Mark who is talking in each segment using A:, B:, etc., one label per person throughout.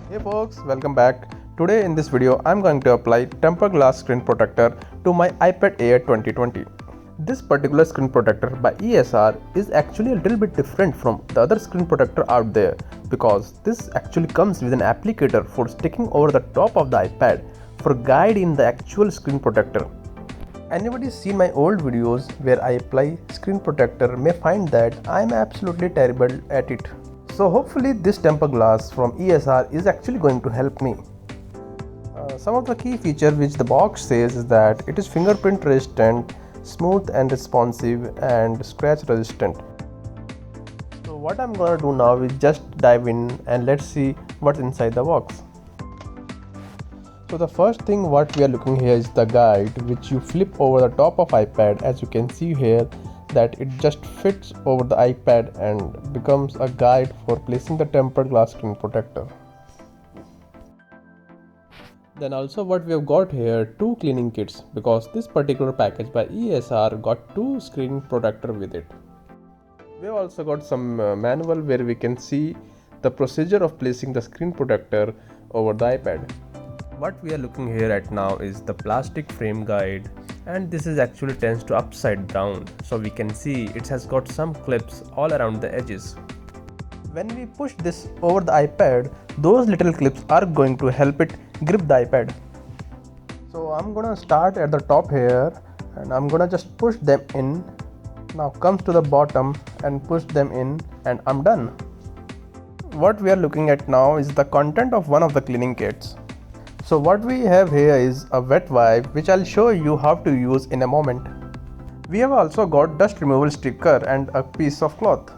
A: Hey folks, welcome back. Today in this video I'm going to apply tempered glass screen protector to my iPad Air 2020. This particular screen protector by ESR is actually a little bit different from the other screen protector out there because this actually comes with an applicator for sticking over the top of the iPad for guide in the actual screen protector. Anybody seen my old videos where I apply screen protector may find that I am absolutely terrible at it. So hopefully this tempered glass from ESR is actually going to help me. Some of the key features which the box says is that it is fingerprint resistant, smooth and responsive, and scratch resistant. So what I'm gonna do now is just dive in and let's see what's inside the box. So the first thing what we are looking here is the guide which you flip over the top of iPad. As you can see here that it just fits over the iPad and becomes a guide for placing the tempered glass screen protector. Then also what we have got here, two cleaning kits, because this particular package by ESR got two screen protector with it. We have also got some manual where we can see the procedure of placing the screen protector over the iPad. What we are looking here at now is the plastic frame guide, and this is actually tends to upside down, so we can see it has got some clips all around the edges. When we push this over the iPad, those little clips are going to help it grip the iPad. So I'm gonna start at the top here and I'm gonna just push them in. Now comes to the bottom and push them in and I'm done. What we are looking at now is the content of one of the cleaning kits. So what we have here is a wet wipe which I'll show you how to use in a moment. We have also got dust removal sticker and a piece of cloth.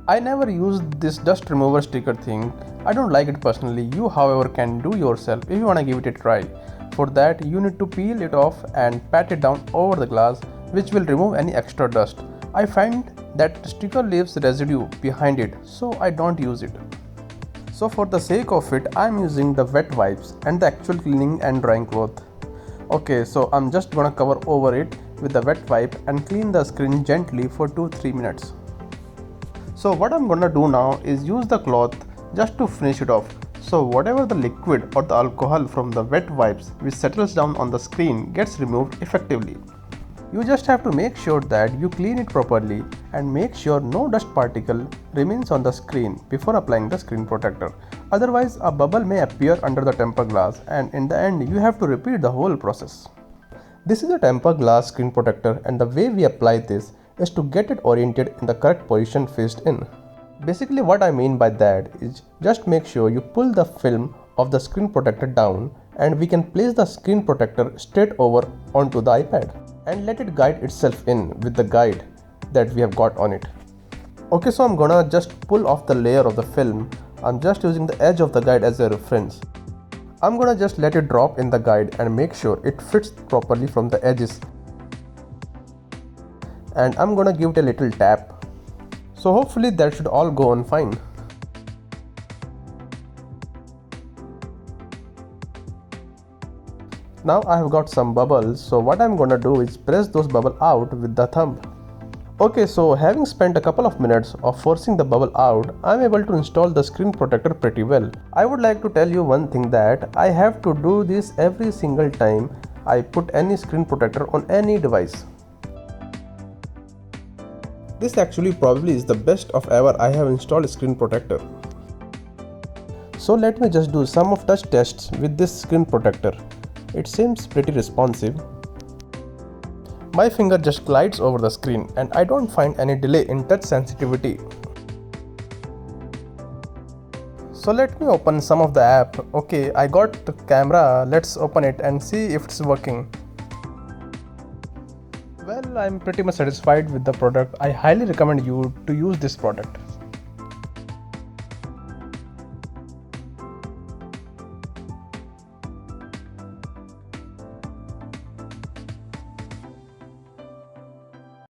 A: I never used this dust remover sticker thing. I don't like it personally. You however can do yourself if you wanna give it a try. For that you need to peel it off and pat it down over the glass, which will remove any extra dust. I find that sticker leaves residue behind it, so I don't use it. So for the sake of it, I am using the wet wipes and the actual cleaning and drying cloth. Okay, so I'm just gonna cover over it with the wet wipe and clean the screen gently for 2-3 minutes. So what I'm gonna do now is use the cloth just to finish it off. So whatever the liquid or the alcohol from the wet wipes which settles down on the screen gets removed effectively. You just have to make sure that you clean it properly and make sure no dust particle remains on the screen before applying the screen protector. Otherwise a bubble may appear under the tempered glass and in the end you have to repeat the whole process. This is a tempered glass screen protector and the way we apply this is to get it oriented in the correct position faced in. Basically what I mean by that is just make sure you pull the film of the screen protector down and we can place the screen protector straight over onto the iPad and let it guide itself in with the guide that we have got on it. Okay, so I'm gonna just pull off the layer of the film. I'm just using the edge of the guide as a reference. I'm gonna just let it drop in the guide and make sure it fits properly from the edges. And I'm gonna give it a little tap. So hopefully that should all go on fine. Now I have got some bubbles, so what I'm gonna do is press those bubbles out with the thumb. Okay, so having spent a couple of minutes of forcing the bubble out, I'm able to install the screen protector pretty well. I would like to tell you one thing that I have to do this every single time I put any screen protector on any device. This actually probably is the best of ever I have installed a screen protector. So let me just do some of touch tests with this screen protector. It seems pretty responsive. My finger just glides over the screen and I don't find any delay in touch sensitivity. So let me open some of the app. Okay, I got the camera. Let's open it and see if it's working. Well, I'm pretty much satisfied with the product. I highly recommend you to use this product.